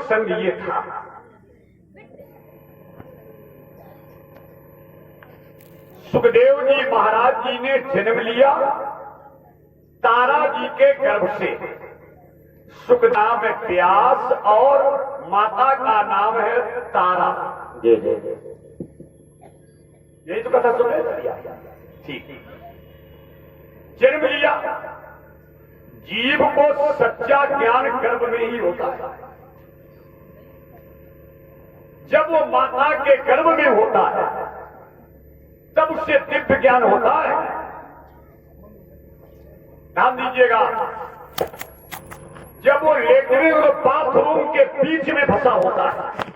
प्रसंग ये था। सुखदेव जी महाराज जी ने जन्म लिया तारा जी के गर्भ से। सुख नाम है व्यास और माता का नाम है तारा। जी जी यही तो कथा सुन रहे। ठीक, जन्म लिया। जीव को सच्चा ज्ञान गर्भ में ही होता है। जब वो माता के गर्भ में होता है तब उससे दिव्य ज्ञान होता है। ध्यान दीजिएगा, जब वो लेटरिन और बाथरूम के बीच में फंसा होता है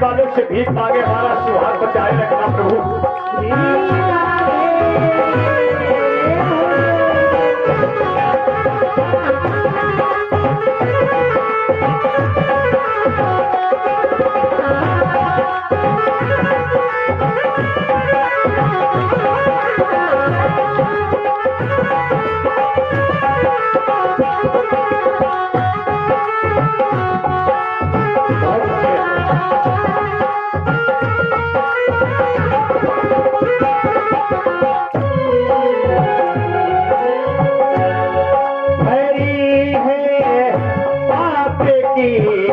वालों से भीख मांगे हमारा सुहाग बचाए रखना प्रभु। Thank you.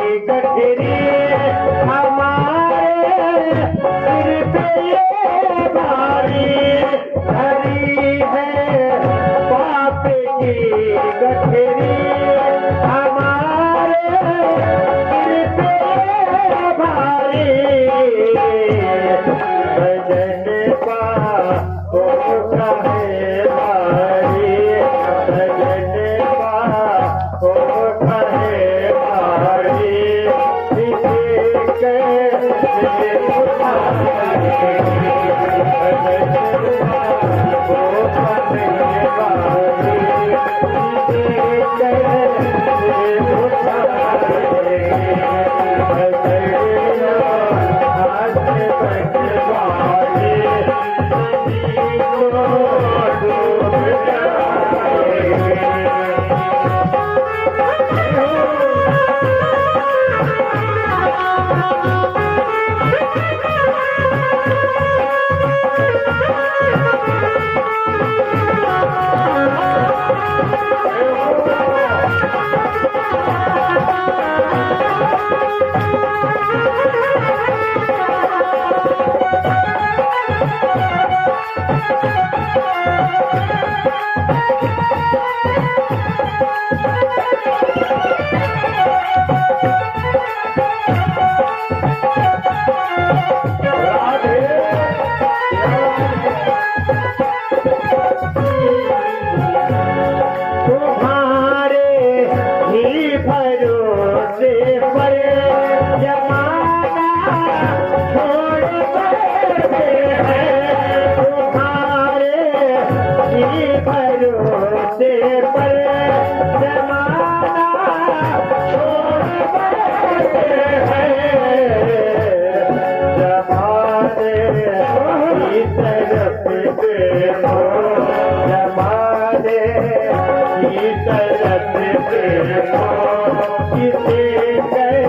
देखो जमाने की तरफ देखो किसे कैसे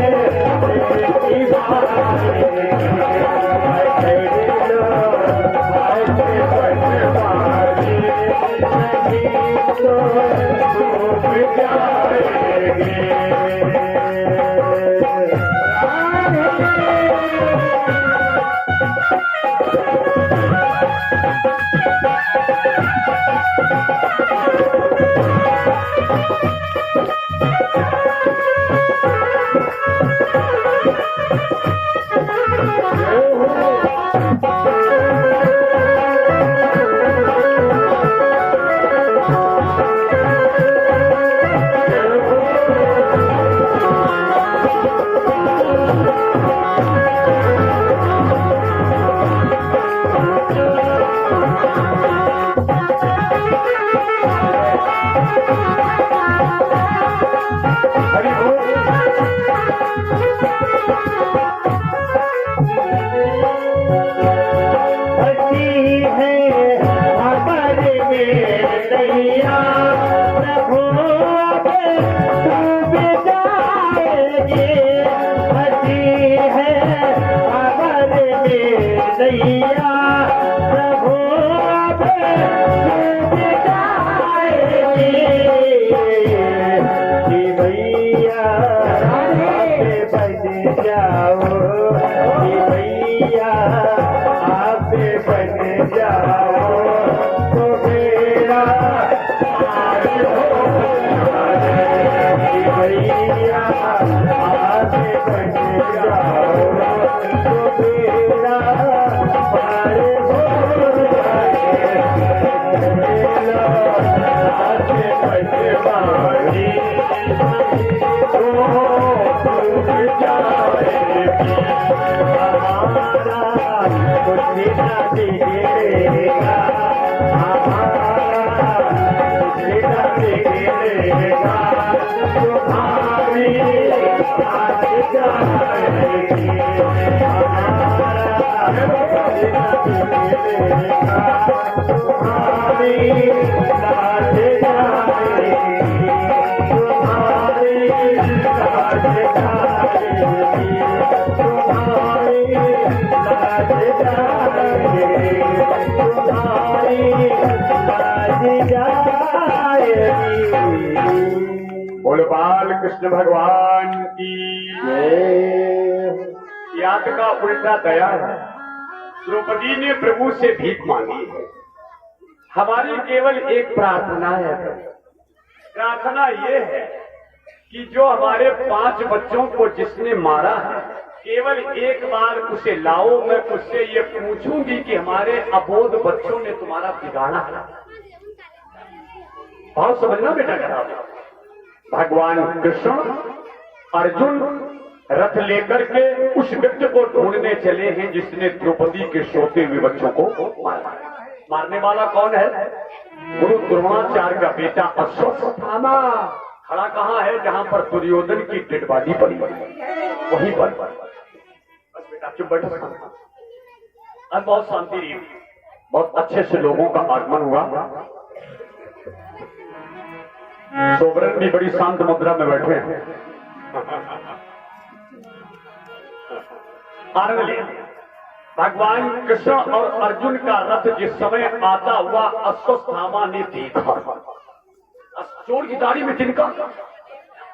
बोल बाल कृष्ण भगवान की याद का उल्टा दया है। द्रौपदी ने प्रभु से भीख मांगी है। हमारी केवल एक प्रार्थना है। प्रार्थना ये है कि जो हमारे 5 बच्चों को जिसने मारा है, केवल एक बार उसे लाओ। मैं उससे ये पूछूंगी कि हमारे अबोध बच्चों ने तुम्हारा बिगाड़ा है। बहुत समझना बेटा जरा। भगवान कृष्ण अर्जुन रथ लेकर के उस व्यक्ति को ढूंढने चले हैं जिसने द्रौपदी के सोते हुए बच्चों को मारा। मारने वाला कौन है? गुरु द्रोणाचार्य का बेटा अश्वत्थामा। खड़ा कहाँ है? जहां पर दुर्योधन की डेड बॉडी पड़ी वहीं पर। बस बेटा चुप बैठो। आज बहुत शांति रही, बहुत अच्छे से लोगों का आगमन हुआ। सोवरन भी बड़ी शांत मुद्रा में बैठे हैं। आनंद लिया। भगवान कृष्ण और अर्जुन का रथ जिस समय आता हुआ अश्वत्थामा ने देखा। चोर की दाढ़ी में तिनका।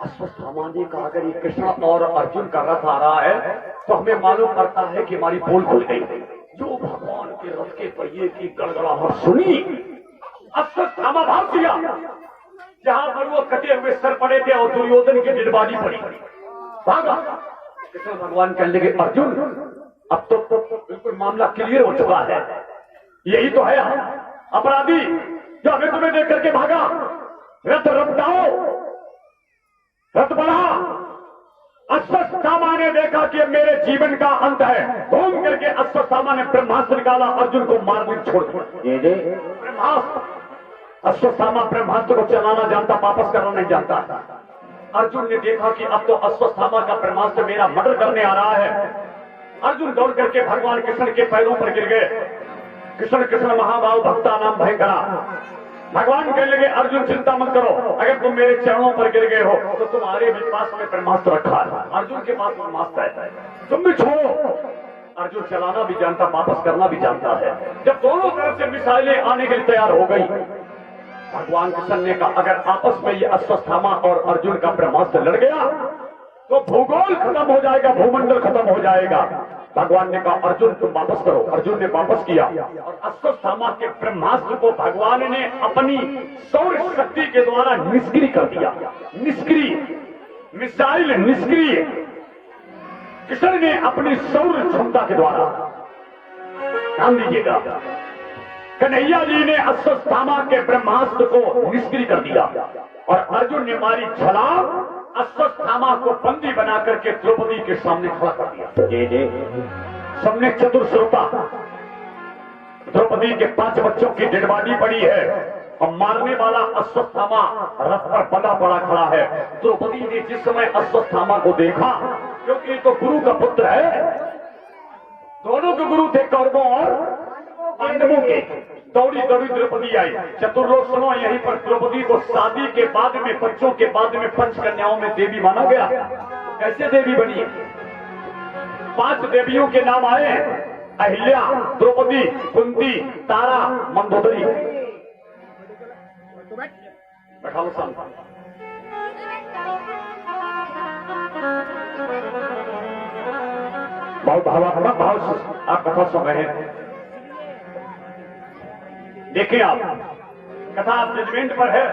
अश्वत्थामा ने कहा अगर ये कृष्ण और अर्जुन का रथ आ रहा है तो हमें मालूम पड़ता है कि हमारी पोल खुल गई। जो भगवान के रथ के पहिए की गड़गड़ाहट सुनी, अश्वत्थामा भाग दिया। जहां पर वो कटे हुए सर पड़े थे और दुर्योधन की डेड बॉडी पड़ी, भागा। कृष्ण भगवान कहने लगे अर्जुन अब तो बिल्कुल मामला क्लियर हो चुका है। यही तो है अपराधी जो हमें तुम्हें देख करके भागा। रथ रफ्ताओ, रथ बढ़ा। अश्वत्थामा ने देखा कि मेरे जीवन का अंत है। घूम करके अश्वत्थामा ने ब्रह्मास्त्र निकाला, अर्जुन को मारने छोड़ दिया। ब्रह्मास्त्र। अश्वत्थामा ब्रह्मास्त्र को चलाना जानता, वापस करना नहीं जानता। अर्जुन ने देखा कि अब तो अश्वत्थामा का ब्रह्मास्त्र मेरा मर्डर करने आ रहा है। अर्जुन दौड़ करके भगवान कृष्ण के पैरों पर गिर गए। कृष्ण कृष्ण महाभाव भक्ता नाम भयंकरा। भगवान कहने लगे अर्जुन चिंता मत करो, अगर तुम मेरे चरणों पर गिर गए हो तो तुम्हारे भी पास में ब्रह्मास्त्र रखा है, अर्जुन के पास ब्रह्मास्त्र है, तुम भी छोड़ो। अर्जुन चलाना भी जानता, वापस करना भी जानता है। जब दोनों तरफ से मिसाइलें आने के लिए तैयार हो गई, भगवान कृष्ण ने कहा अगर आपस में ये अश्वत्थामा और अर्जुन का ब्रह्मास्त्र लड़ गया तो भूगोल खत्म हो जाएगा, भूमंडल खत्म हो जाएगा। भगवान ने कहा अर्जुन तुम वापस करो। अर्जुन ने वापस किया और अश्वत्थामा के ब्रह्मास्त्र को भगवान ने अपनी सौर शक्ति के द्वारा निष्क्रिय कर दिया। निष्क्रिय, मिसाइल निष्क्रिय, कृष्ण ने अपनी सौर क्षमता के द्वारा। ध्यान दीजिएगा, कन्हैया जी ने अश्वत्थामा के ब्रह्मास्त्र को निष्क्रिय कर दिया और अर्जुन ने मारी छलांग, अश्वत्थामा को बंदी बना करके द्रौपदी के सामने खड़ा कर दिया। सबने चतुरश्रोता, द्रौपदी के 5 बच्चों की डेड बॉडी पड़ी है और मारने वाला अश्वत्थामा रथ पर बंधा पड़ा खड़ा है। द्रौपदी ने जिस समय अश्वत्थामा को देखा, क्योंकि ये तो गुरु का पुत्र है, दोनों के गुरु थे कौरवों और पांडवों के। दौड़ी दौड़ी द्रौपदी आई। चतुर लोग सुनो, यहीं पर द्रौपदी को शादी के बाद में, बच्चों के बाद में पंचकन्याओं में देवी माना गया। कैसे देवी बनी? 5 देवियों के नाम आए, अहिल्या, द्रौपदी, कुंती, तारा, मंदोदरी। बैठाओ सामने। बहुत भावात्मक भाव से आप कथा सुन रहे हैं। देखिए आप, कथा जजमेंट पर है।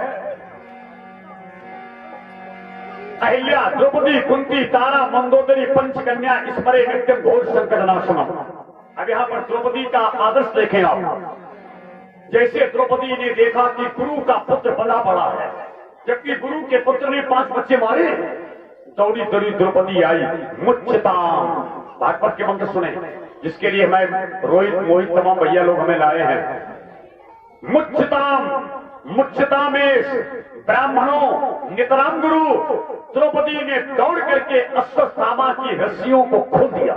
अहिल्या, द्रौपदी, कुंती, तारा, मंदोदरी, पंचकन्या, इस परे नित्यम घोर संकट नाशनम। अब यहां पर द्रौपदी का आदर्श देखें आप। जैसे द्रौपदी ने देखा कि गुरु का पुत्र बंधा पड़ा है, जबकि गुरु के पुत्र ने 5 बच्चे मारे, दौड़ी दौड़ी द्रौपदी आई। मुच्यताम, भागवत के मंत्र सुने, जिसके लिए मैं रोहित मोहित तमाम भैया लोग हमें लाए हैं। मुच्यताम, मुच्यतामेश ब्राह्मणों नितराम गुरु। द्रौपदी ने दौड़ करके अश्वत्थामा की रस्सियों को खोल दिया।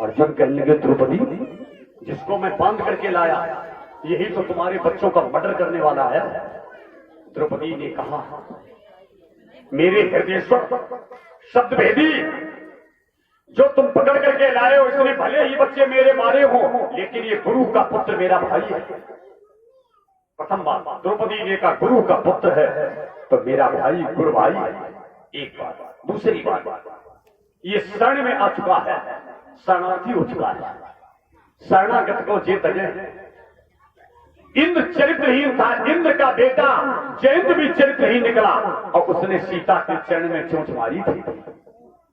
अर्जुन कहने लगे द्रौपदी, जिसको मैं बांध करके लाया, यही तो तुम्हारे बच्चों का मर्डर करने वाला है। द्रौपदी ने कहा मेरे हृदयेश्वर शब्द भेदी, जो तुम पकड़ करके लाए हो, इसने भले ही बच्चे मेरे मारे हो, लेकिन ये गुरु का पुत्र मेरा भाई है। प्रथम बात, द्रौपदी ने कहा गुरु का पुत्र है तो मेरा भाई गुरु भाई। एक बात। दूसरी बात, ये शरण में आ चुका है, शरणार्थी हो चुका है। शरणागत को जे तजे। इंद्र चरित्रहीन था, इंद्र का बेटा जयंत भी चरित्रहीन निकला और उसने सीता के चरण में चोंच मारी थी।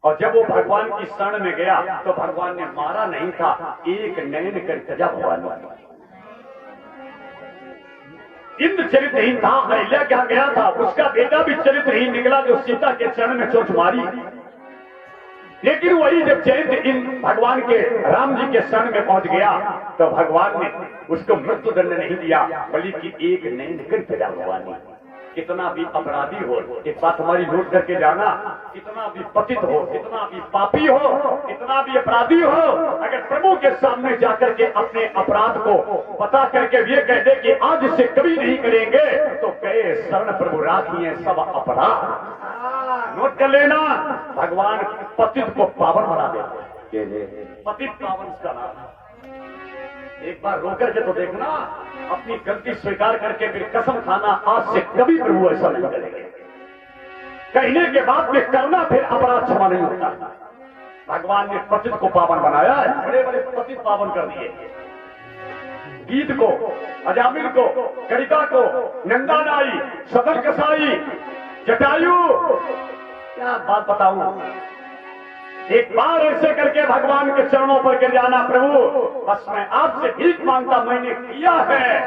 और जब वो भगवान की शरण में गया तो भगवान ने मारा नहीं था, एक नयन कर तजा भगवान। इंद्र चरित्रहीन था, अहिल्या क्या गया था, उसका बेटा भी चरित्रहीन निकला जो सीता के चरण में चोंच मारी। लेकिन वही जब जयंत इन भगवान के राम जी के शरण में पहुंच गया तो भगवान ने उसको मृत्यु दंड नहीं दिया, बल्कि एक नयन कर तजा भगवान ने। कितना भी अपराधी हो, एक बात हमारी नोट करके जाना, कितना भी पतित हो, कितना भी पापी हो, कितना भी अपराधी हो, अगर प्रभु के सामने जाकर के अपने अपराध को पता करके ये कह दे कि आज से कभी नहीं करेंगे, तो गए शरण प्रभु राखिए सब अपराध। नोट कर लेना, भगवान पतित को पावन बना देते, पतित पावन का नाम। एक बार रोकर के तो देखना, अपनी गलती स्वीकार करके फिर कसम खाना आज से कभी प्रभु ऐसा नहीं करेंगे। कहने के बाद में करना फिर अपराध क्षमा नहीं होता। भगवान ने पतित को पावन बनाया है, बड़े बड़े पतित पावन कर दिए। गीत को, अजामिल को, कड़िका को, नंदा नाई, सदर कसाई, जटायु, क्या बात बताऊं। एक बार ऐसे करके भगवान के चरणों पर गिर जाना, प्रभु बस मैं आपसे भीख मांगता, मैंने किया है।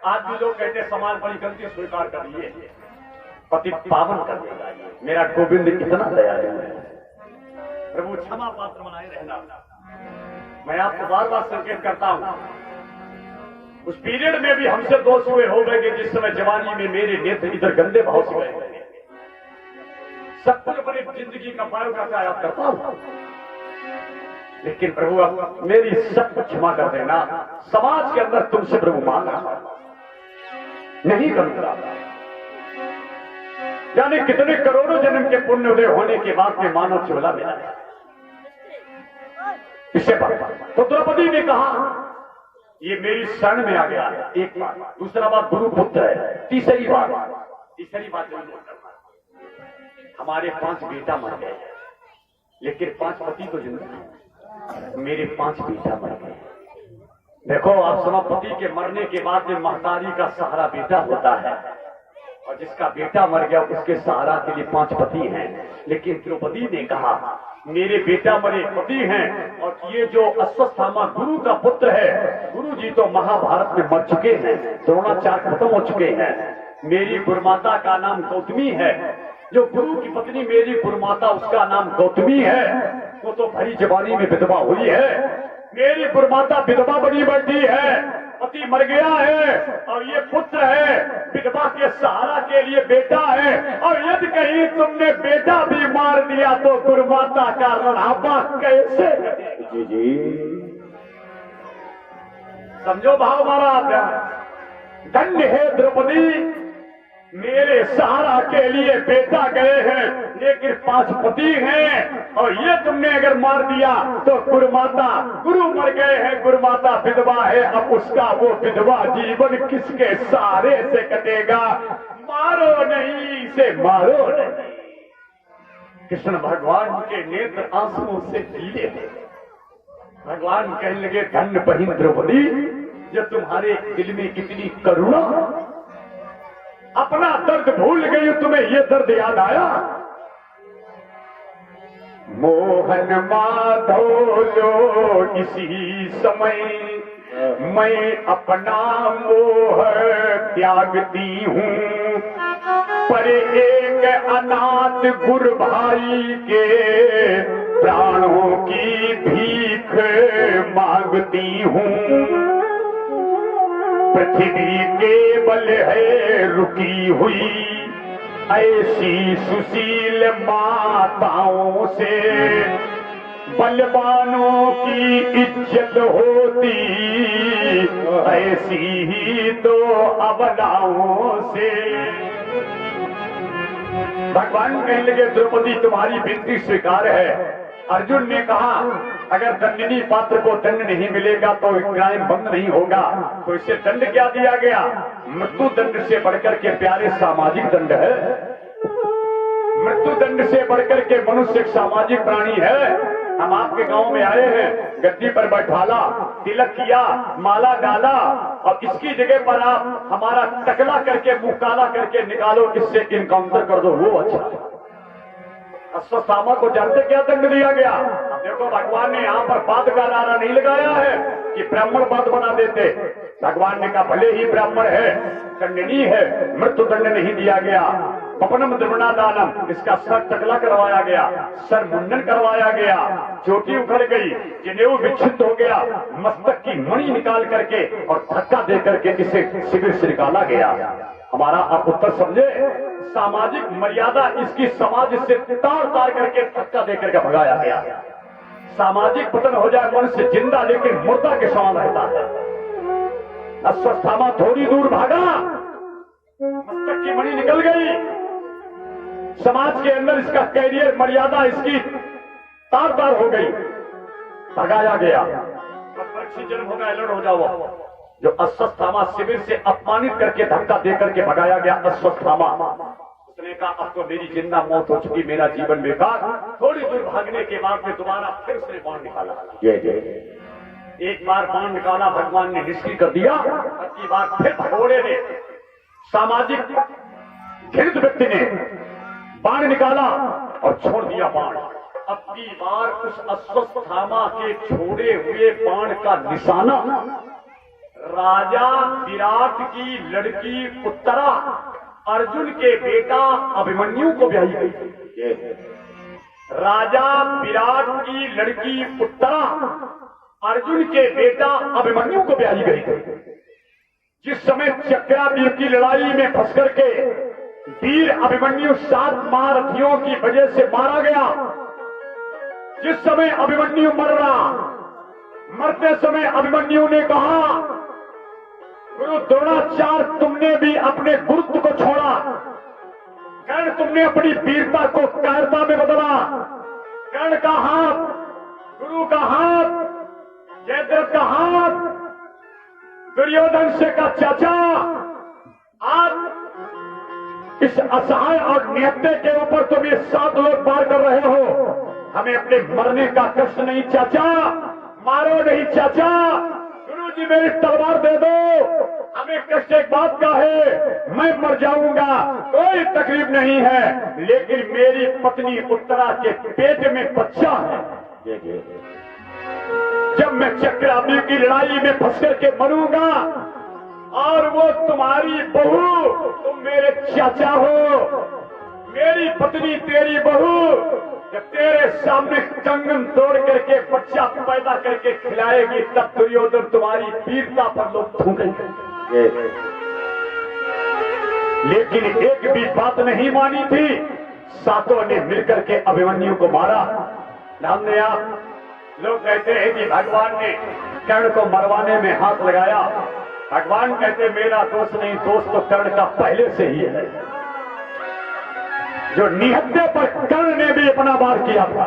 आज भी लोग कहते समाज बड़ी गलती स्वीकार कर लिए, पति पावन कर देगा। मेरा गोविंद कितना दयालु है, प्रभु क्षमा पात्र बनाए रहना। मैं आपको बार बार संकेत करता हूं, उस पीरियड में भी हमसे दोष हुए हो गए जिस समय जवानी में मेरे नेत्र इधर गंदे भाव से गए। सब कुछ अपनी जिंदगी का बायोडाटा याद करता हूं। लेकिन प्रभु अब मेरी सब क्षमा कर देना, समाज के अंदर तुमसे प्रभु मांग रहा नहीं करूंगा। यानी कितने करोड़ों जन्म के पुण्य उदय होने के बाद में मानव चोला मिला। इससे तो द्रौपदी ने कहा ये मेरी शरण में आ गया, एक बात। दूसरा बात गुरु पुत्र है। तीसरी बात हमारे 5 बेटा मर गए, लेकिन 5 पति तो जिंदा है। मेरे 5 बेटा मर गए। देखो आप सुनो, पति के मरने के बाद में महतारी का सहारा बेटा होता है, और जिसका बेटा मर गया उसके सहारा के लिए 5 पति हैं। लेकिन द्रौपदी ने कहा मेरे बेटा मरे, पति हैं, और ये जो अश्वत्थामा गुरु का पुत्र है, गुरु जी तो महाभारत में मर चुके हैं, द्रोणाचार्य खत्म हो चुके हैं। मेरी गुरुमाता का नाम गौतमी है, जो गुरु की पत्नी मेरी गुरुमाता उसका नाम गौतमी है, वो तो भरी जवानी में विधवा हुई है। मेरी गुरुमाता विधवा बनी बैठी है, पति मर गया है, और ये पुत्र है, विधवा के सहारा के लिए बेटा है। और यदि कहीं तुमने बेटा भी मार दिया तो गुरुमाता का रढ़ापा कैसे? जी जी समझो भाव हमारा आप। दंड है द्रौपदी, मेरे सहारा के लिए बेटा गए हैं, लेकिन 5 पति हैं, और ये तुमने अगर मार दिया तो गुरुमाता, गुरु मर गए हैं, गुरुमाता विधवा है, अब उसका वो विधवा जीवन किसके सहारे से कटेगा? मारो नहीं, इसे मारो नहीं। कृष्ण भगवान के नेत्र आंसुओं से पीले थे। भगवान कहने लगे धन्य बहिन द्रौपदी, जो तुम्हारे दिल में इतनी करुणा, अपना दर्द भूल गई, तुम्हें ये दर्द याद आया। मोहन माधव लो इसी समय मैं अपना मोह त्यागती हूँ, पर एक अनाथ गुरु भाई के प्राणों की भीख मांगती हूँ। पृथ्वी केवल है रुकी हुई, ऐसी सुशील माताओं से बलवानों की इज्जत होती, ऐसी ही तो अबलाओं से। भगवान कहने लगे द्रौपदी तुम्हारी विनती स्वीकार है। अर्जुन ने कहा अगर दंडनी पात्र को दंड नहीं मिलेगा तो क्राइम बंद नहीं होगा, तो इसे दंड क्या दिया गया? मृत्यु दंड से बढ़कर के प्यारे सामाजिक दंड है। मृत्यु दंड से बढ़कर के मनुष्य एक सामाजिक प्राणी है। हम आपके गांव में आए हैं, गद्दी पर बैठाला, तिलक किया, माला डाला, और इसकी जगह पर आप हमारा टकला करके मुंह काला करके निकालो, इससे इनकाउंटर कर दो, वो अच्छा। अश्वत्थामा को जानते क्या दंड दिया गया? अब देखो भगवान ने यहाँ पर बाद का नारा नहीं लगाया है कि ब्राह्मण बाद बना देते। भगवान ने कहा भले ही ब्राह्मण है, दंडनीय है, मृत्यु दंड नहीं दिया गया। पपनम द्रवणा दानम, इसका सर टकला करवाया गया, सर मुंडन करवाया गया, चोटी उखड़ गई, जनेऊ विच्छिन्न हो गया, मस्तक की मणि निकाल करके और धक्का दे करके इसे शिविर से निकाला गया। हमारा आप उत्तर समझे? सामाजिक मर्यादा इसकी समाज से तार तार करके धक्का दे करके भगाया गया। सामाजिक पतन हो जाए, मनुष्य जिंदा लेकिन मुर्दा के समान रहता है। अश्वत्थामा थोड़ी दूर भागा, मस्तक की मणि निकल गई, समाज के अंदर इसका कैरियर मर्यादा इसकी तार तार हो गई, भगाया गया। जन्म होगा अलर्ट हो जाओ। जो अश्वत्थामा शिविर से अपमानित करके धक्का दे करके भगाया गया अश्वत्थामा, उसने कहा अब तो मेरी जिंदा मौत हो चुकी, मेरा जीवन बेकार। थोड़ी दूर भागने के बाद में दोबारा फिर उसने बाण निकाला। एक बार बाण निकाला, भगवान ने निष्क्रिय कर दिया। अगली बार फिर भगोड़े ने, सामाजिक घृणित व्यक्ति ने बाण निकाला और छोड़ दिया बाण। अब की बार उस अश्वत्थामा के छोड़े हुए बाण का निशाना राजा विराट की लड़की उत्तरा अर्जुन के बेटा अभिमन्यु को ब्याही गई। राजा विराट की लड़की उत्तरा अर्जुन के बेटा अभिमन्यु को ब्याही गई। जिस समय चक्राव्यूह की लड़ाई में फंस करके वीर अभिमन्यु 7 महारथियों की वजह से मारा गया, जिस समय अभिमन्यु मर रहा, मरते समय अभिमन्यु ने कहा, गुरु द्रोणाचार्य तुमने भी अपने गुरुत्व को छोड़ा, कर्ण तुमने अपनी वीरता को कायरता में बदला। कर्ण का हाथ, गुरु का हाथ, जयद्रथ का हाथ, दुर्योधन से का चाचा, आज इस असहाय और निहत्ते के ऊपर तुम ये 7 लोग पार कर रहे हो। हमें अपने मरने का कष्ट नहीं चाचा, मारो नहीं चाचा, गुरुजी मेरी तलवार दे दो। हमें कष्ट एक बात का है, मैं मर जाऊंगा कोई तकलीफ नहीं है, लेकिन मेरी पत्नी उत्तरा के पेट में बच्चा है। जब मैं चक्राव्यूह की लड़ाई में फंस करके मरूंगा और वो तुम्हारी बहू, तुम मेरे चाचा हो, मेरी पत्नी तेरी बहू जब तेरे सामने कंगन तोड़ करके बच्चा पैदा करके खिलाएगी, तब दुर्योधन तुम्हारी वीरता पर लोग थूकेंगे। लेकिन एक भी बात नहीं मानी थी। 7 ने मिलकर के अभिमन्यु को मारा। हमने आप लोग कहते हैं कि भगवान ने कर्ण को मरवाने में हाथ लगाया। भगवान कहते मेरा दोष नहीं, दोष तो कर्ण का पहले से ही है। जो निहत्ते पर कर्ण ने भी अपना वार किया था।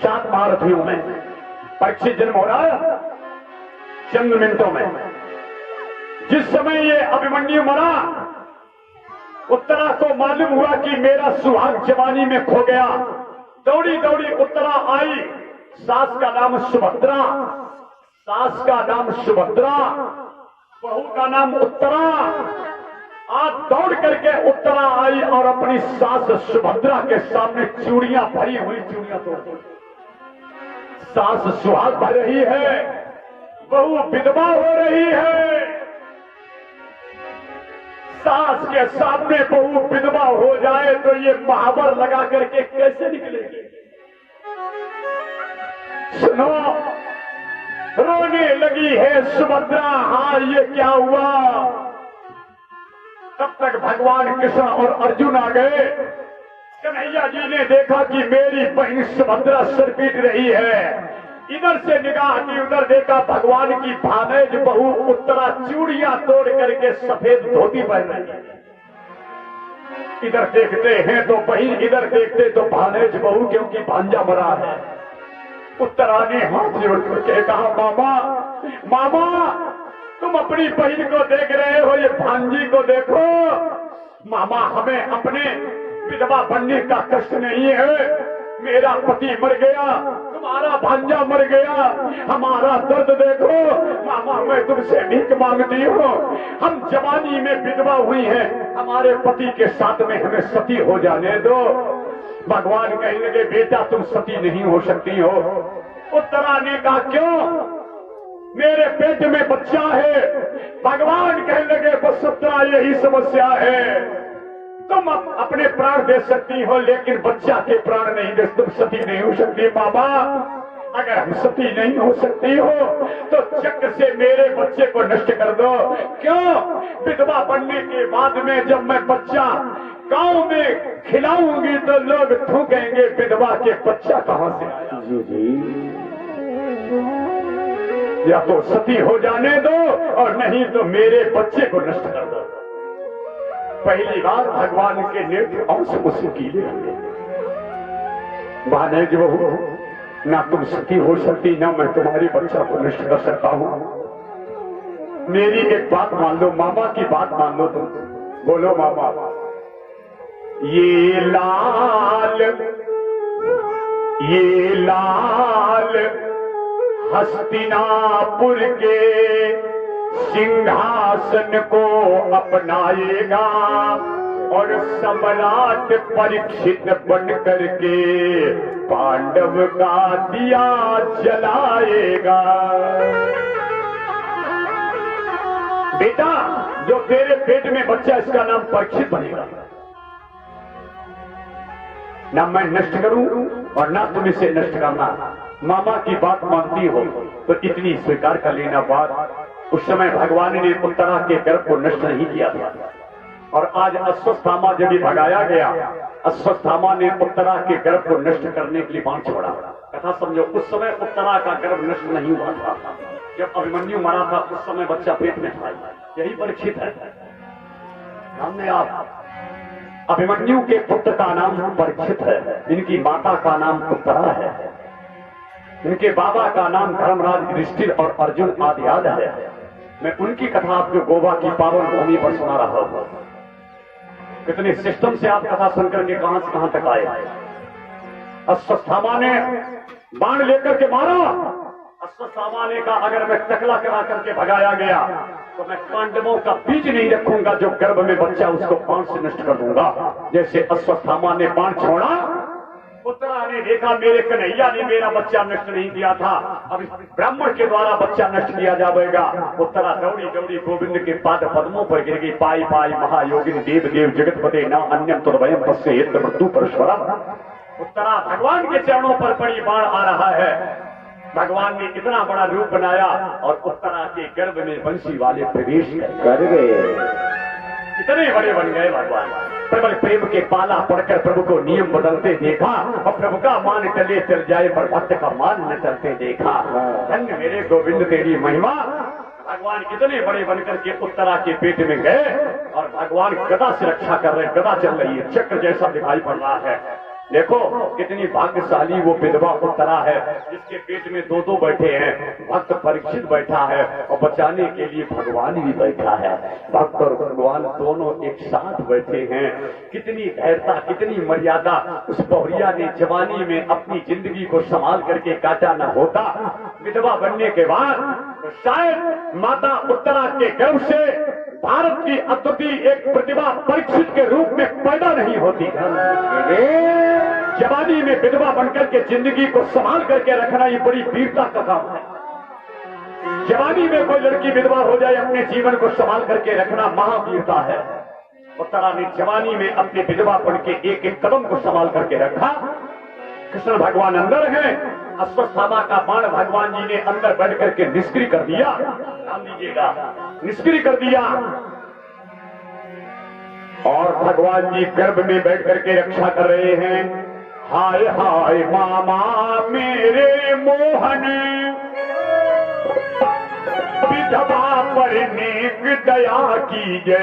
7 महारथियों में परीक्षित जन्म हो रहा है चंद मिनटों में। जिस समय ये अभिमन्यु मरा, उत्तरा को मालूम हुआ कि मेरा सुहाग जवानी में खो गया। दौड़ी दौड़ी उत्तरा आई। सास का नाम सुभद्रा, सास का नाम सुभद्रा, बहू का नाम उत्तरा। आज दौड़ करके उत्तरा आई और अपनी सास सुभद्रा के सामने चूड़ियां भरी हुई चूड़ियां तोड़ दी। सास सुहाग भर रही है, बहू विधवा हो रही है। सास के सामने बहू विधवा हो जाए तो ये महावर लगा करके कैसे निकलेगी? सुनो, रोने लगी है सुभद्रा। हाँ, ये क्या हुआ? तब तक भगवान कृष्ण और अर्जुन आ गए। कन्हैया जी ने देखा कि मेरी बहन सुभद्रा सिर पीट रही है। इधर से निगाह की उधर देखा, भगवान की भानेज बहू उत्तरा चूड़ियां तोड़ करके सफेद धोती पहन रही है। इधर देखते हैं तो बहन, इधर देखते तो भानेज बहू, क्योंकि भांजा मरा है। उत्तरा ने हाथ जोड़ करके कहा, मामा मामा, तुम अपनी बहन को देख रहे हो, ये भांजी को देखो। मामा, हमें अपने विधवा बनने का कष्ट नहीं है। मेरा पति मर गया, तुम्हारा भांजा मर गया, हमारा दर्द देखो। मामा, मैं तुमसे भीख मांगती हूँ। हम जवानी में विधवा हुई हैं, हमारे पति के साथ में हमें सती हो जाने दो। भगवान कहने लगे, बेटा तुम सती नहीं हो सकती हो। उत्तरा ने कहा, क्यों? मेरे पेट में बच्चा है। भगवान कहने लगे, बस उत्तरा यही समस्या है। तुम अपने प्राण दे सकती हो, लेकिन बच्चा के प्राण नहीं दे, तुम सती नहीं हो सकती। बाबा, अगर हम सती नहीं हो सकती हो तो चक्र से मेरे बच्चे को नष्ट कर दो। क्यों? विधवा बनने के बाद में जब मैं बच्चा गांव में खिलाऊंगी तो लोग थूकेंगे, विधवा के बच्चा कहां से आया? या तो सती हो जाने दो और नहीं तो मेरे बच्चे को नष्ट कर दो। पहली बार भगवान के नेत्र अंश मुस्कीले हुए। भानेज बहू, ना तुम सती हो सकती, ना मैं तुम्हारे बच्चा को नष्ट कर सकता हूं। मेरी एक बात मान लो, मामा की बात मान लो। तुम बोलो मामा। ये लाल हस्तिनापुर के सिंहासन को अपनाएगा और सम्राट परीक्षित बन करके पांडव का दिया जलाएगा। बेटा, जो तेरे पेट में बच्चा, इसका नाम परीक्षित बनेगा। ना मैं नष्ट करूं और ना तुम इसे नष्ट करना। मामा की बात मानती हो तो इतनी स्वीकार कर लेना। बात उस समय भगवान ने उत्तरा के गर्भ को नष्ट नहीं किया था। और आज अश्वत्थामा जब भी भगाया गया, अश्वत्थामा ने उत्तरा के गर्भ को नष्ट करने के लिए बाण छोड़ा। कथा समझो, उस समय उत्तरा का गर्भ नष्ट नहीं हुआ था। जब अभिमन्यु मरा था उस समय बच्चा पेट में था। यही परीक्षित है। सामने आप अभिमन्यु के पुत्र का नाम परीक्षित है, इनकी माता का नाम उत्तरा है, इनके बाबा का नाम धर्मराज युधिष्ठिर और अर्जुन आदियाद है। मैं उनकी कथा आपको गोवा की पावन भूमि पर सुना रहा हूं। कितने सिस्टम से आप कथा सुनकर के कहां से कहां तक आए। अश्वत्थामा ने बाण लेकर के मारा। अश्वत्थामा ने कहा अगर मैं टकला करा करके भगाया गया तो मैं पांडवों का बीज नहीं रखूंगा, जो गर्भ में बच्चा उसको बाण से नष्ट कर दूंगा। जैसे अश्वत्थामा ने बाण छोड़ा, उत्तरा ने देखा मेरे कन्हैया ने मेरा बच्चा नष्ट नहीं किया था, अब इस ब्राह्मण के द्वारा बच्चा नष्ट किया जाएगा। उत्तरा दौड़ी दौड़ी गोविंद के पाद पद्मों पर गिर गई। पाई पाई महायोगिनी देव देव जगतपते न अन्यम तुर्भयम पश्येत मृत्यु परश्वरम। उत्तरा भगवान के चरणों पर पड़ी, बाण आ रहा है। भगवान ने इतना बड़ा रूप बनाया और उत्तरा के गर्भ में बंसी वाले प्रवेश कर गए। इतने बड़े बन गए भगवान। प्रबल प्रेम के पाला पड़कर प्रभु को नियम बदलते देखा, और प्रभु का मान चले चल जाए पर भक्त का मान न चलते देखा। धन्य मेरे गोविंद तेरी महिमा। भगवान इतने बड़े बनकर के उत्तरा के पेट में गए और भगवान गदा से रक्षा कर रहे। गदा चल रही है, चक्र जैसा दिखाई पड़ रहा है। देखो कितनी भाग्यशाली वो विधवा उत्तरा है जिसके पेट में दो बैठे हैं। भक्त परीक्षित बैठा है और बचाने के लिए भगवान भी बैठा है। भक्त और भगवान दोनों एक साथ बैठे हैं। कितनी धैर्यता, कितनी मर्यादा। उस बहुरिया ने जवानी में अपनी जिंदगी को संभाल करके काटा न होता, विधवा बनने के बाद तो शायद माता उत्तरा के गर्भ से भारत की अद्वितीय एक प्रतिभा परीक्षित के रूप में पैदा नहीं होती। जवानी में विधवा बनकर के जिंदगी को संभाल करके रखना ये बड़ी वीरता का काम है। जवानी में कोई लड़की विधवा हो जाए, अपने जीवन को संभाल करके रखना महावीरता है। उत्तरा ने जवानी में अपने विधवा बन के एक एक कदम को संभाल करके रखा। कृष्ण भगवान अंदर है, अश्वत्थामा का बाण भगवान जी ने अंदर बैठ करके निष्क्रिय कर दिया। ध्यान दीजिएगा, निष्क्रिय कर दिया। और भगवान जी गर्भ में बैठ करके रक्षा कर रहे हैं। हाय हाय मामा मेरे मोहन, विधवा पर नेक दया कीजिए,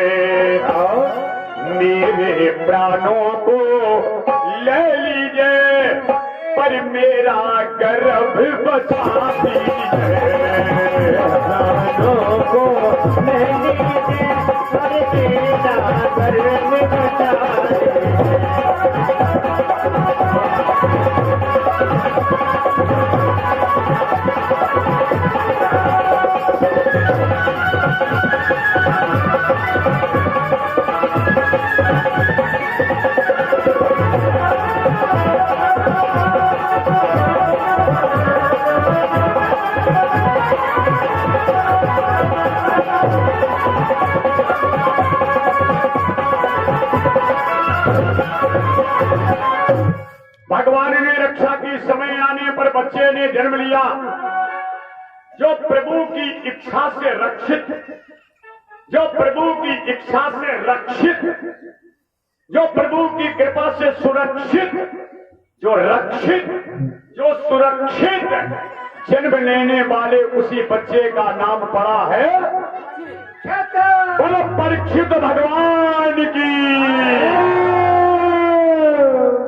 मेरे प्राणों को ले लीजिए पर मेरा गर्भ बचा दीजिए। प्राणों को ले लीजिए पर मेरा गर्भ बचा दीजिए। भगवान ने रक्षा की, समय आने पर बच्चे ने जन्म लिया। जो प्रभु की इच्छा से रक्षित, जो प्रभु की इच्छा से रक्षित, जो प्रभु की कृपा से सुरक्षित, जो रक्षित, जो सुरक्षित जन्म लेने वाले उसी बच्चे का नाम पड़ा है बोलो परीक्षित भगवान की।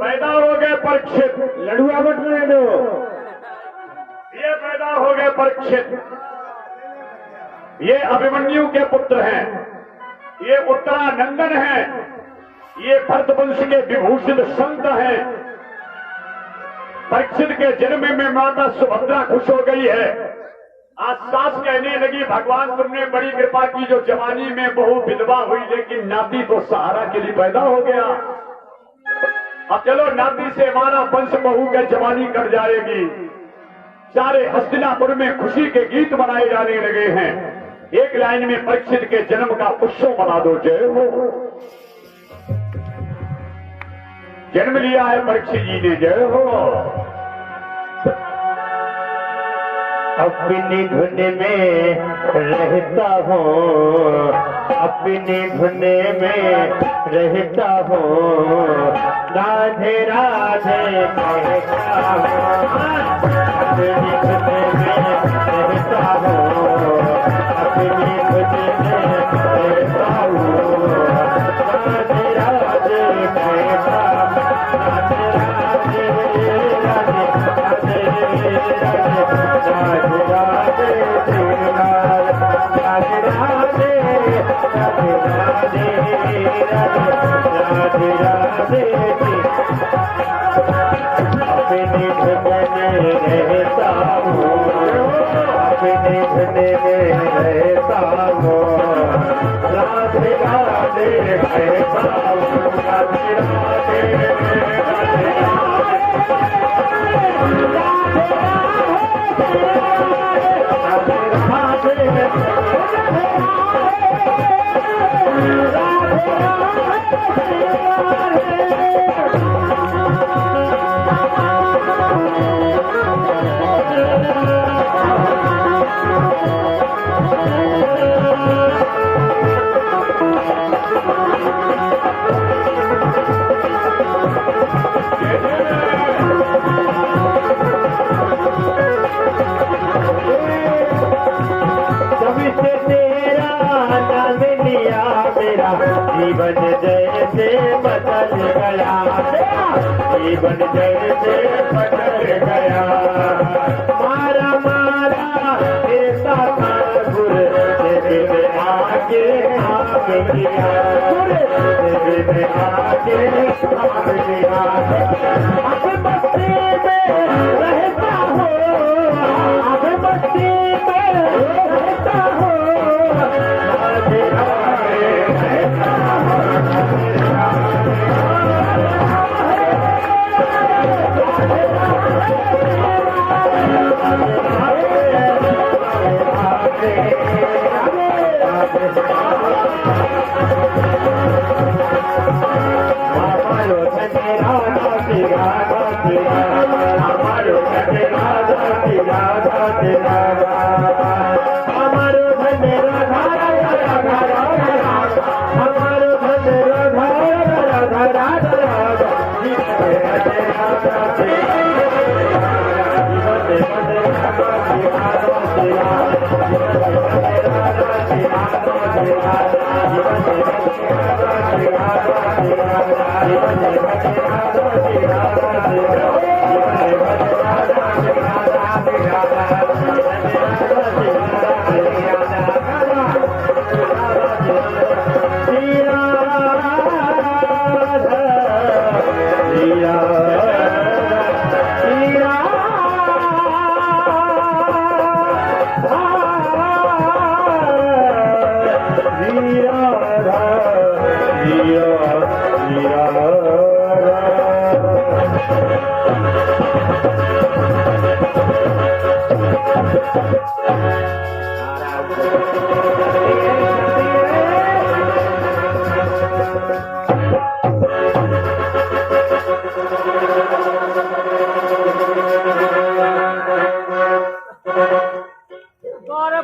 पैदा हो गए परीक्षित, लड़ुआ मत ले दो, ये पैदा हो गए परीक्षित। ये अभिमन्यु के पुत्र हैं, ये उत्तरानंदन हैं, ये भरतवंश के विभूषित संत हैं। परीक्षित के जन्म में माता सुभद्रा खुश हो गई है। आज सास कहने लगी भगवान तुमने बड़ी कृपा की, जो जवानी में बहू विधवा हुई लेकिन नाती तो सहारा के लिए पैदा हो गया। अब चलो नाती से हमारा वंश बहू का जवानी कट जाएगी। सारे हस्तिनापुर में खुशी के गीत मनाए जाने लगे हैं। एक लाइन में परीक्षित के जन्म का उत्सव मना दो। जय हो, जन्म लिया है परीक्षित जी ने। जय हो। अपनी धुन में रहता हूँ, अपनी धुन में रहता हूँ, राधे राधे कहता हूँ। अपनी धुन में रहता हूँ, अपनी धुन में रहता हूँ, राधे राधे कहता हूँ। राधे राधे राधे राधे राधे राधे श्रीलाल, राधे राधे राधे राधे राधे राधे अपने धुन में रहता हूँ, अपने धुन में रहता हूँ, राधे राधे कहता हूँ। राधे जीवन जैसे बदल गया, जीवन जैसे बदल गया, मारा मारा ऐसा था गुर दिल आगे आप गया, गुर दिल आगे आप गया। अब बस्ती में रहता हो, अब बस्ती में रहता हो, राधे राधे कहता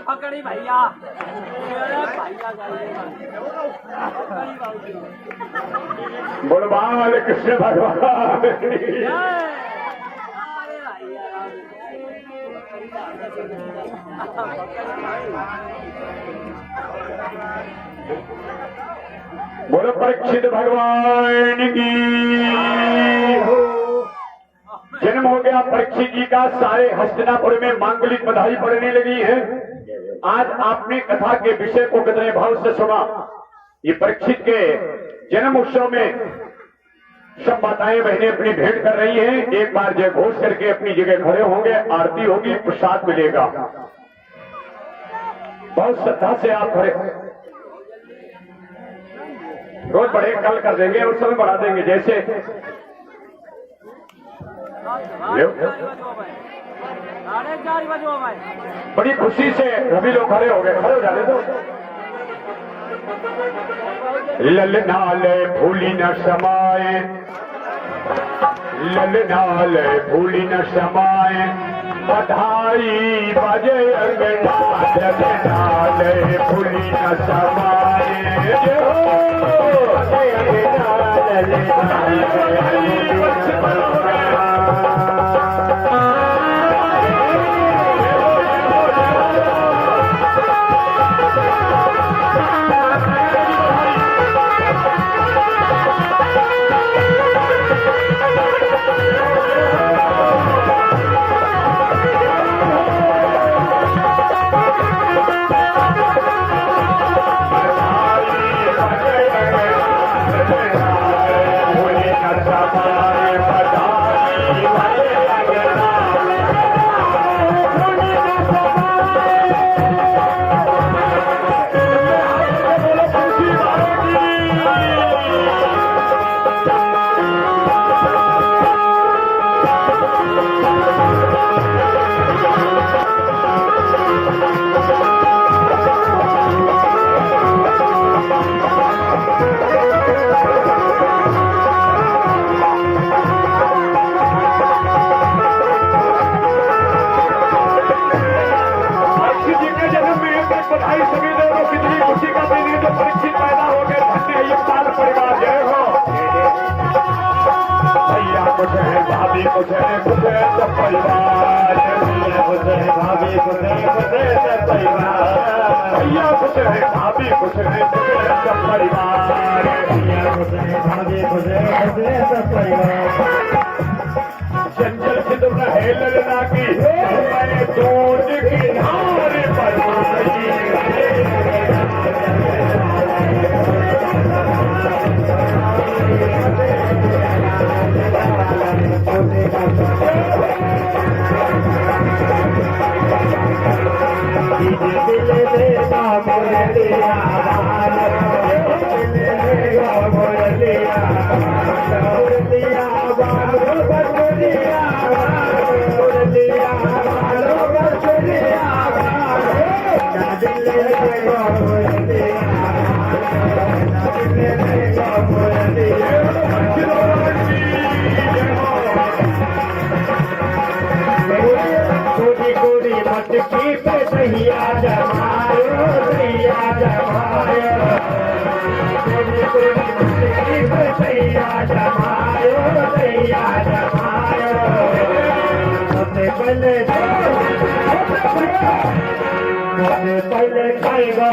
पकड़ी भैया, बोल बाल कृष्ण भगवान बोलो परीक्षित भगवान की हो। जन्म हो गया परीक्षित जी का, सारे हस्तिनापुर में मांगलिक बधाई पड़ने लगी है। आज आपने कथा के विषय को कितने भाव से सुना। ये परीक्षित के जन्म उत्सव में सब माताएं बहनें अपनी भेंट कर रही हैं। एक बार जय घोष करके अपनी जगह खड़े होंगे, आरती होगी, प्रसाद मिलेगा। बहुत श्रद्धा से आप खड़े, रोज बड़े कल कर देंगे, उस समय बढ़ा देंगे। जैसे बड़ी खुशी से सभी लोग खड़े हो गए, खड़े हो जाने दो। ललनाले भूली न समाए, ललनाले भूली न समाए, बधाई बजे अंगना जगनाले फूली न समाये जो बजे अंगना भाभी कुछ है सब परिवार भाभी कुछ है सब परिवार भैया कुछ है भाभी कुछ है सब परिवार भैया कुछ है भाभी कुछ है सब परिवार चंचल सिद्ध रहे ललना की मैंने दूध की धार पर मटकी पे सैया जमायो सैया जमायो मटकी पे सैया जमायो सैया जमायो सबसे पहले खाएगा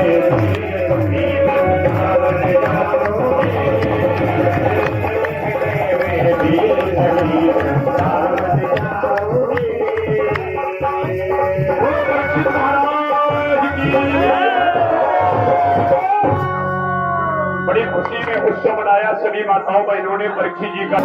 Hey! सभी माताओं बहनों ने परीक्षित जी का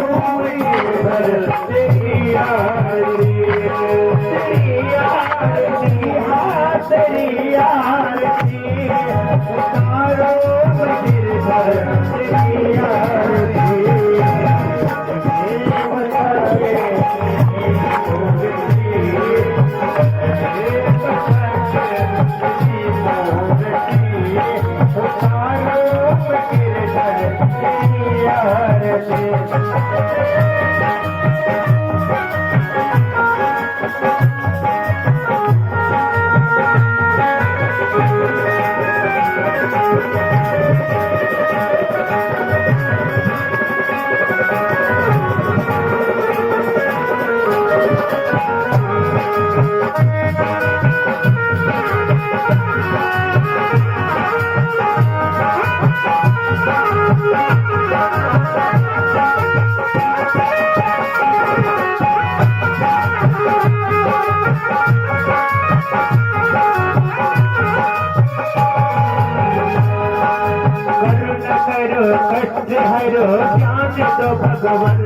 हरो ज्ञान तो भगवन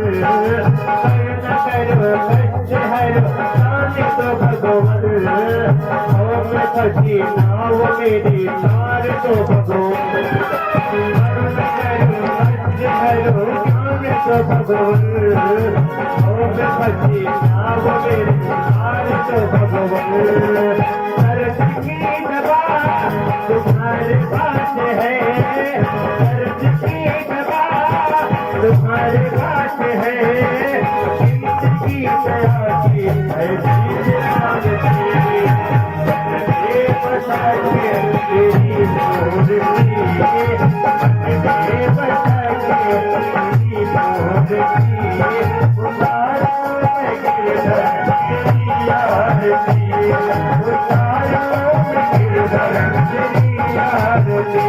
करो कष्ट हरो ज्ञान तो भगवन ओम सची नाव मेरी तार तो भगवन करो कष्ट हरो ज्ञान तो भगवन ओम सची नाव मेरी तार तो भगवन दर्द की दवा तुम्हारे पास है तुम्हारे पास है जिंदगी दया की है बता के तेरी मोहरी बता के तेरी मोहरी उतारो गिरधर तेरी याद की उतारो गिरधर तेरी याद की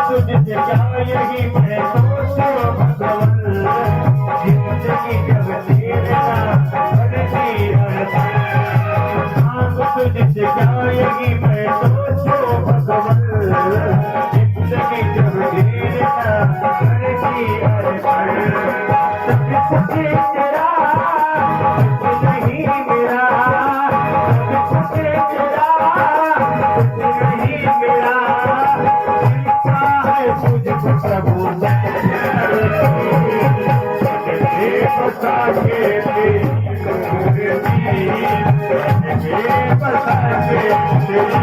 तुझसे क्या यही मैं सोचो भगवन जिंदगी जब तेरा बड़ी तुझसे क्या यही मैं सोचो भगवन जिंदगी जब तेरा बड़ी सब कुछ तेरा कुछ नहीं मेरा सब कुछ तेरा कुछ नहीं मेरा मुझको प्रभु बता के तेरी बता के तेरी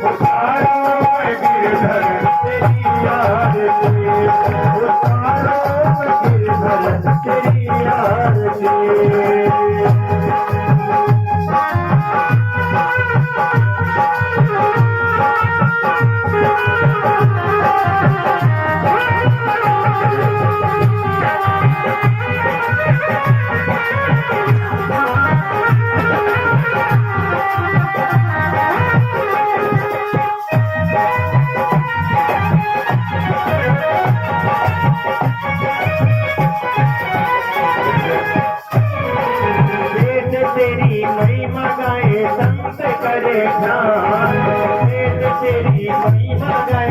उतारो गिरधर तेरी याद उतारो गिरधर तेरी याद करे ध्यान तेरी महिमा गाए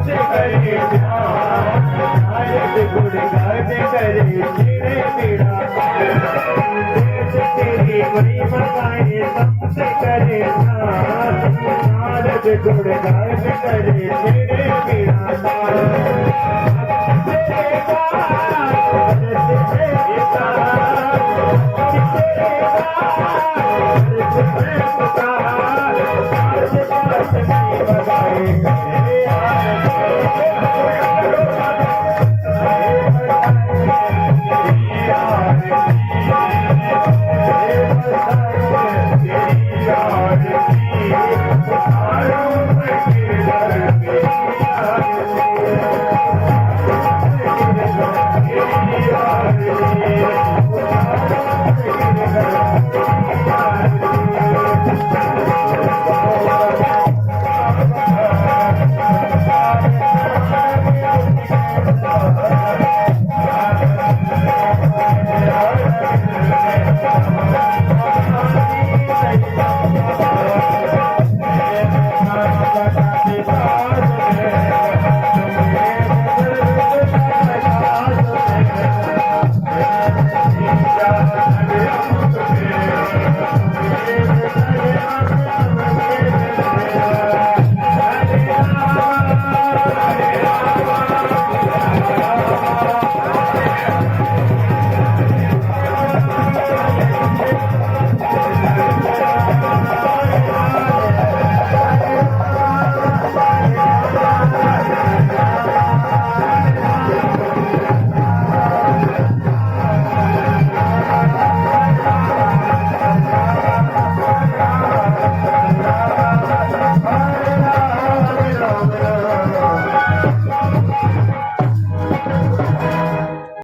से करे ध्यान नारद गुण गाते करे तेरे पीड़ा तेरी महिमा गाए सबसे करे ध्यान नारद गुण गाते करे तेरे पीड़ा रे